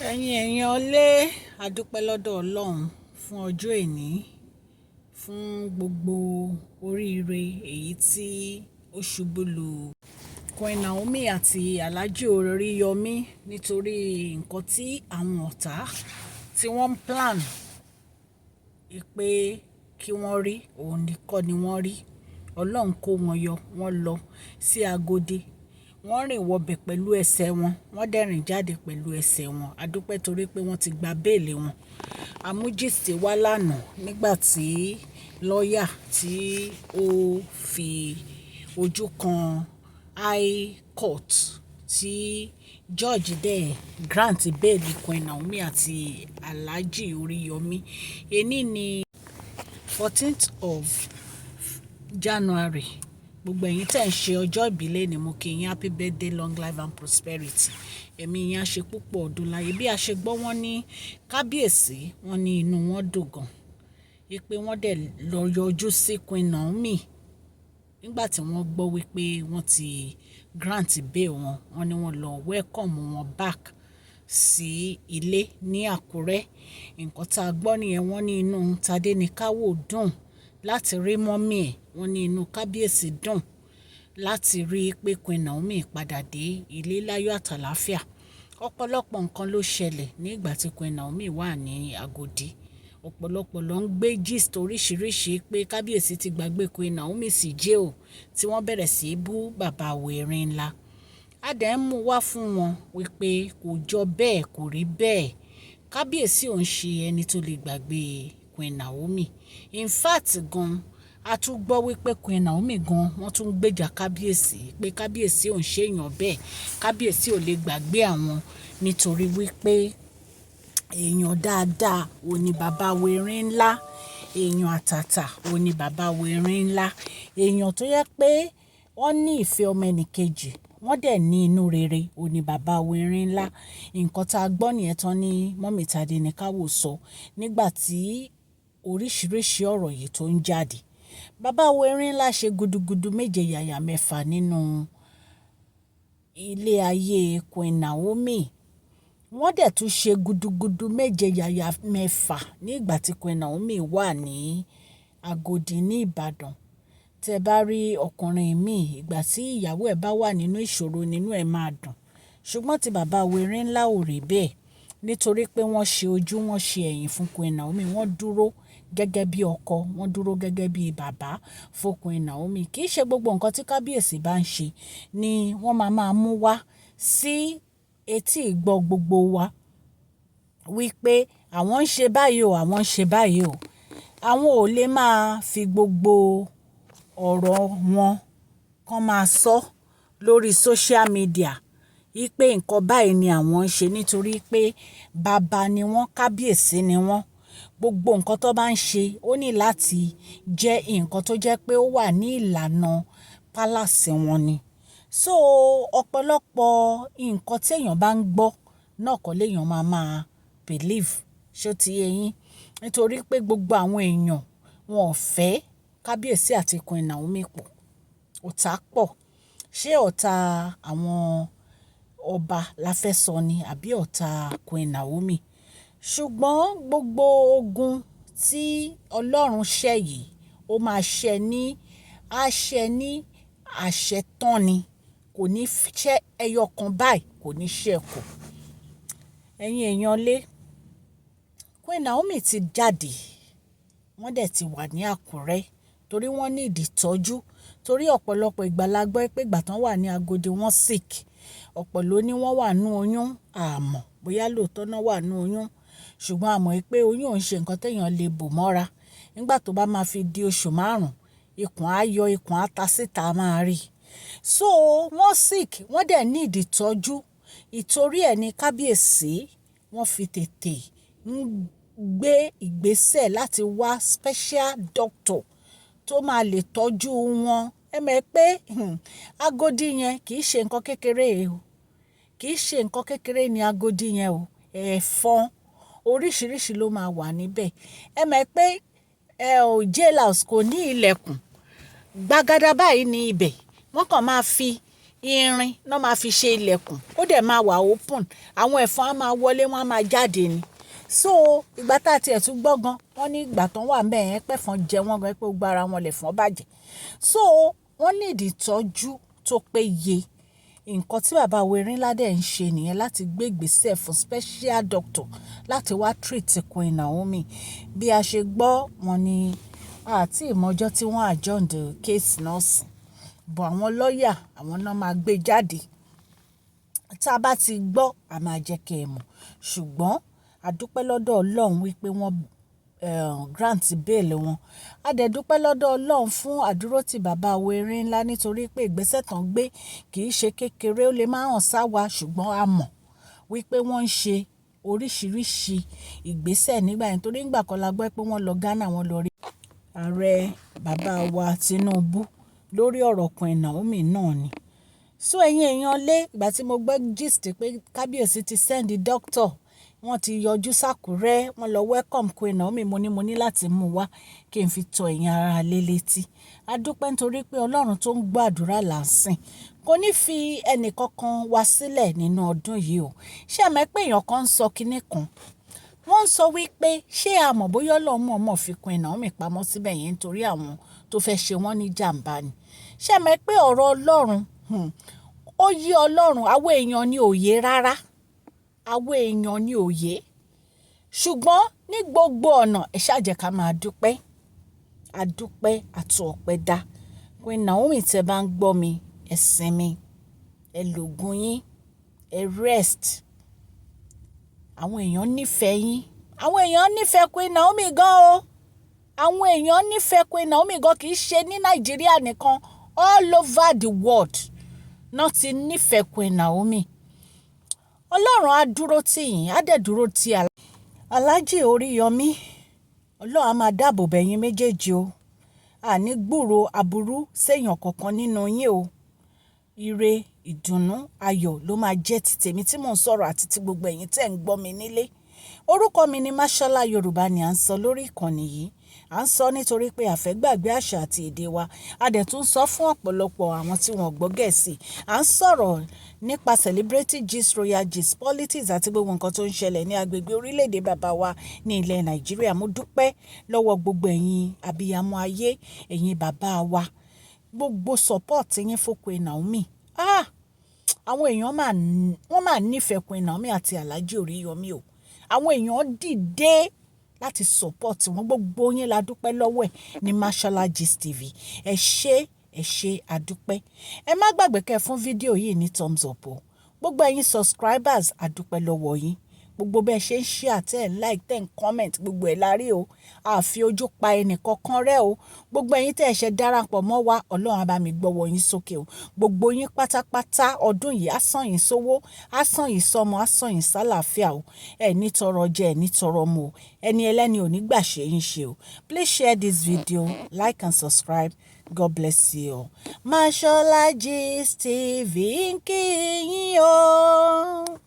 Èèyàn lé àdúpẹ́ lọ́dọ̀ Ọlọ́run fún ọjọ́ èní, fún gbogbo oríire èyí tí ó ṣubú lù Queen Naomi àti Alhaji Oríyọmí nítorí nǹkan tí àwọn ọ̀tá tí wọ́n ń plan pé kí wọ́n rí òun nìkan ni wọ́n rí. Ọlọ́run kó wọn yọ, wọ́n lọ sí Agodi, wọ́n rìn wọbẹ̀ pẹ̀lú ẹsẹ̀ wọn, wọ́n dẹ̀rìn jáde pẹ̀lú ẹsẹ̀ wọn. A dúpẹ́ torí pé wọ́n ti gba béèlì wọn. Amújíṣẹ́ wá lánàá nígbà tí lọ́ọ̀yà tí ó fi ojú kan high court tí George dẹ̀ grant béèlì Queen Naomi àti Alhaji Oríyọmí. Èní ni 14th of January. Gbogbo ẹ̀yin tẹ́ ń ṣe ọjọ́ ìbílẹ̀ ni mo kí yín happy birthday, long life and prosperity. Ẹ̀mí yín á ṣe púpọ̀ ọdún láyé. Bí a ṣe gbọ́ wọ́n ní kábíyèsí, wọ́n ní inú wọn dùn gan. Wípé wọ́n dẹ̀ lọ yọjú sí Queen Naomi nígbà tí wọ́n gbọ́ wípé wọ́n ti grant bail wọn. Wọ́n ní wọ́n lọ welcome wọn back sí ilé ní Àkúrẹ́. Nǹkan tá a gbọ́ nìyẹn, wọ́n ní inú Tádéníkáwò dùn láti rí mọ́mì ẹ̀. Wọ́n ní inú kábíyèsí dùn láti rí pé Queen Naomi padà dé ilé láyọ̀ àtàlàáfíà. Ọ̀pọ̀lọpọ̀ nǹkan ló ṣẹlẹ̀ nígbà tí Queen Naomi wà ní Agodi. Ọ̀pọ̀lọpọ̀ ló ń gbé gist oríṣiríṣi pé kábíyèsí ti gbàgbé Queen Naomi sí jail tí wọ́n bẹ̀rẹ̀ sí í bú bàbá Erin ńlá. A dẹ̀ ń mú wá fún wọn wípé kò jọ bẹ́ẹ̀, kò rí bẹ́ẹ̀. Kábíyèsí ò ń ṣe ẹni tó lè gbàgbé Queen Naomi. In fact gan, a tún gbọ́ wípé Queen Naomi gan wọ́n tún gbèjà kábíyèsí pé kábíyèsí ò ń ṣe èèyàn bẹ́ẹ̀. Kábíyèsí ò lè gbàgbé àwọn nítorí wípé èèyàn dáadáa ò ní bàbá Erin ńlá, èèyàn àtàtà ò ní bàbá Erin ńlá, èèyàn tó yẹ pé wọ́n ní ìfẹ́ ọmọ ẹnìkejì, wọ́n dẹ̀ ní inú rere ò ní bàbá Erin ńlá. Nǹkan tá a gbọ́ nìyẹn tán ní mọ́mì Tádéníkáwò sọ nígbà tí oríṣiríṣi ọ̀rọ̀ yìí tó ń jáde. Bàbá Erin ńlá ṣe gudugudu méje yàyà mẹ́fà nínú ilé ayé Queen Naomi. Wọ́n dẹ̀ tún ṣe gudugudu méje yàyà mẹ́fà nígbà tí Queen Naomi wà ní Agodi ní Ìbàdàn. Tẹ́ bá rí ọkùnrin mi, ìgbà tí ìyàwó ẹ̀ bá wà nínú ìṣòro nínú ẹ̀ máa dùn. Ṣùgbọ́n tí bàbá Erin ńlá ò rí bẹ́ẹ̀ nítorí pé wọ́n ṣe ojú, wọ́n ṣe ẹ̀yìn fún Queen Naomi. Wọ́n dúró gẹ́gẹ́ bí ọkọ, wọ́n dúró gẹ́gẹ́ bí bàbá fún Queen Naomi. Kì í ṣe gbogbo nǹkan tí kábíyèsí bá ń ṣe ni wọ́n máa mú wá sí etí ìgbọ́ gbogbo wa wípé àwọn ń ṣe báyìí o, àwọn ń ṣe báyìí o. Àwọn ò lè máa fi gbogbo ọ̀rọ̀ wọn kan máa sọ lórí social media wípé nǹkan báyìí ni àwọn ń ṣe nítorí pé bàbá ni wọ́n, kábíyèsí ni wọ́n. Gbogbo nǹkan tó bá ń ṣe ó ní láti jẹ́ nǹkan tó jẹ́ pé ó wà ní ìlànà palace wọn ni. So ọ̀pọ̀lọpọ̀ nǹkan tí èèyàn bá ń gbọ́ náà kọ́ léèyàn máa believe. Ṣó ti yé yín? Nítorí pé gbogbo àwọn èèyàn wọn ò fẹ́ kábíyèsí àti Queen Naomi pọ̀. Ọ̀tá pọ̀. Ṣé ọ̀tá àwọn ọba la fẹ́ sọ ni àbí ọ̀tá Queen Naomi? Ṣùgbọ́n gbogbo ogun tí Ọlọ́run ṣẹ́ yìí ó máa ṣẹ́ ní àṣẹ tán ni. Kò ní ṣẹ́ ẹyọ kan báyìí, kò ní ṣẹ́ kù. Ẹ̀yin èèyàn lé, Queen Naomi ti jáde. Wọ́n dẹ̀ ti wà ní Àkúrẹ́ torí wọ́n ní ìdìtọ́jú. Torí ọ̀pọ̀lọpọ̀ ìgbà la gbọ́ pé ìgbà tán wà ní Agodi wọ́n sick. Ọ̀pọ̀ ló ní wọ́n wà nú oyún, àmọ́ bóyá lóòótọ́ náà wà nú oyún. Ṣùgbọ́n a mọ̀ pé oyún ò ń ṣe nǹkan téèyàn lè bò mọ́ra. Nígbà tó bá máa fi di oṣù 5, ikùn á yọ, ikùn á ta síta máa rí. So wọ́n sick, wọ́n dẹ̀ ní ìdìtọ́jú. Ìtorí ẹ̀ ní kábíyèsí wọ́n fi tètè ń gbé ìgbésẹ̀ láti wá special doctor tó máa lè tọ́jú wọn. Ẹ mọ̀ pé Agodi yẹn kì í ṣe nǹkan kékeré o. Kì í ṣe nǹkan kékeré ní Agodi yẹn o. Ẹ̀fọn oríṣiríṣi ló máa wà níbẹ̀. Ẹ mọ̀ pé jail house kò ní ilẹ̀kùn. Gbàgádà báyìí ní ibẹ̀. Wọ́n kàn máa fi irin náà máa fi ṣe ilẹ̀kùn ó dẹ̀ máa wà open àwọn ẹ̀fọn á máa wọlé wọ́n á máa jáde ni so ìgbà tá a tiẹ̀ tún gbọ́ gan wọ́n ní ìgbà tán wà ńbẹ̀ yẹn pẹ̀fọn jẹ wọ́n gan pé ó gbára wọn lẹ̀fọn bàjẹ́ so wọ́n ní ìdìtọ́jú tó péye nǹkan tí bàbá Erinlá dẹ̀ ń ṣe nìyẹn láti gbé ìgbésẹ̀ fún special doctor láti wá treat Queen Naomi bí a ṣe gbọ́ wọn ni àti ìmọ̀jọ́ tí wọ́n adjourn the case náà sí bọ̀ àwọn lọ́ọ̀yà àwọn náà máa gbé jáde tá a bá ti gbọ́ a máa jẹ́ kẹ́ ẹ mọ̀ ṣùgbọ́n a dúpẹ́ lọ́dọ̀ Ọlọ́run wípé wọ́n grant bail wọn a dẹ̀ dúpẹ́ lọ́dọ̀ Ọlọ́run fún àdúrótì bàbá Erinlá nítorí pé ìgbésẹ̀ tán gbé kì í ṣe kékeré ó lè má hàn sáwa ṣùgbọ́n a mọ̀ wípé wọ́n ń ṣe oríṣiríṣi ìgbésẹ̀ nígbà yẹn torí ńgbà kan la gbọ́ pé wọ́n lọ Ghana wọ́n lọ rí ààrẹ bàbá wa Tinubu lórí ọ̀rọ̀ Queen Naomi náà ni so ẹ̀yin èèyàn lé ìgbà tí mo gbọ́ gist pé kábíyèsí ti send doctor wọ́n ti yọjú sákúrẹ́ wọ́n lọ welcome Queen Naomi mo ní láti mú wá kí n fi tọ́ ẹ̀yin ara lé létí a dúpẹ́ nítorí pé Ọlọ́run tó ń gbàdúrà là ń sìn kò ní fi ẹnì kankan wá sílẹ̀ nínú ọdún yìí o ṣé àmọ́ pé èèyàn kan ń sọ kinní kan wọ́n ń sọ wípé ṣé àmọ́ bóyá Ọlọ́run mọ̀ fi Queen Naomi pamọ́ síbẹ̀ yẹn nítorí àwọn tó fẹ́ ṣe wọ́n ní jàǹbá ni ṣé àmọ́ pé ọ̀rọ̀ Ọlọ́run ó yí Ọlọ́run àwọn èèyàn ní òye rárá àwọn èèyàn ní òye ṣùgbọ́n ní gbogbo ọ̀nà ẹ ṣáà jẹ́ ká máa dúpẹ́ àdúpẹ́ àti ọpẹ́ dá Queen Naomi tẹ́ bá ń gbọ́ mi ẹ sinmi ẹ lògùn yín ẹ rest àwọn èèyàn nífẹ̀ẹ́ yín àwọn èèyàn nífẹ̀ẹ́ Queen Naomi gan o àwọn èèyàn nífẹ̀ẹ́ Queen Naomi gan kì í ṣe ní Nàìjíríà nìkan all over the world náà ti nífẹ̀ẹ́ Queen Naomi Ọlọ́run á dúró tì yín á dẹ̀ dúró tì Aláàjì Oríyọmí Ọlọ́run á máa dáàbò bẹ̀yìn méjèèjì o àní gbúrò aburú séèyàn kankan nínú yín o ire ìdùnnú ayọ̀ ló máa jẹ́ ti tèmi tí mò ń sọ̀rọ̀ àti ti gbogbo ẹ̀yin tẹ́ ń gbọ́ mi nílé orúkọ mi ni Mashola Yorùbá ni à ń sọ lórí ìkànnì yìí à ń sọ nítorí pé àfẹ́gbàgbé àṣà àti èdè wa a dẹ̀ tún sọ fún ọ̀pọ̀lọpọ̀ àwọn tí wọ́n gbọ́ Gẹ̀ẹ́sì à ń sọ̀rọ̀ nípa celebrity gist royal gist politics àti gbogbo nǹkan tó ń ṣẹlẹ̀ ní agbègbè orílẹ̀-èdè bàbá wa ní ilẹ̀ Nàìjíríà mo dúpẹ́ lọ́wọ́ gbogbo ẹ̀yin abiyamọ ayé ẹ̀yin bàbá wa gbogbo support yín fún Queen Naomi àwọn èèyàn wọ́n máa nífẹ̀ẹ́ Queen Naomi àti Alhaji Oríyọmí o àwọn èèyàn dìde láti support wọn gbogbo yín la dúpẹ́ lọ́wọ́ ẹ̀ ní Mashola Gist TV ẹ ṣé àdúpẹ́ ẹ má gbàgbé kẹ́ fún fídíò yìí ní thumbs up o gbogbo ẹ̀yin subscribers àdúpẹ́ lọ́wọ́ yín gbogbo bẹ́ẹ̀ ṣe ń share tẹ́ ẹ̀ like tẹ́ ẹ̀ comment gbogbo ẹ̀ la rí o àfi ojú pa ẹnì kankan rẹ́ o gbogbo ẹ̀yin tẹ́ ẹ̀ ṣe darapọ̀ mọ́ wa Ọlọ́run á bá mi gbọ́wọ́ yín sókè o gbogbo yín pátápátá ọdún yìí á sàn yín sówó á sàn yín sọmọ á sàn yín sálàáfíà o ẹ̀ ní tọrọ jẹ ẹ̀ ní tọrọ mu o ẹni ẹlẹ́ni ò ní gbà ṣe yín ṣe o please share this video like and subscribe God bless you all. Mashola Gist TV ń kí yín o.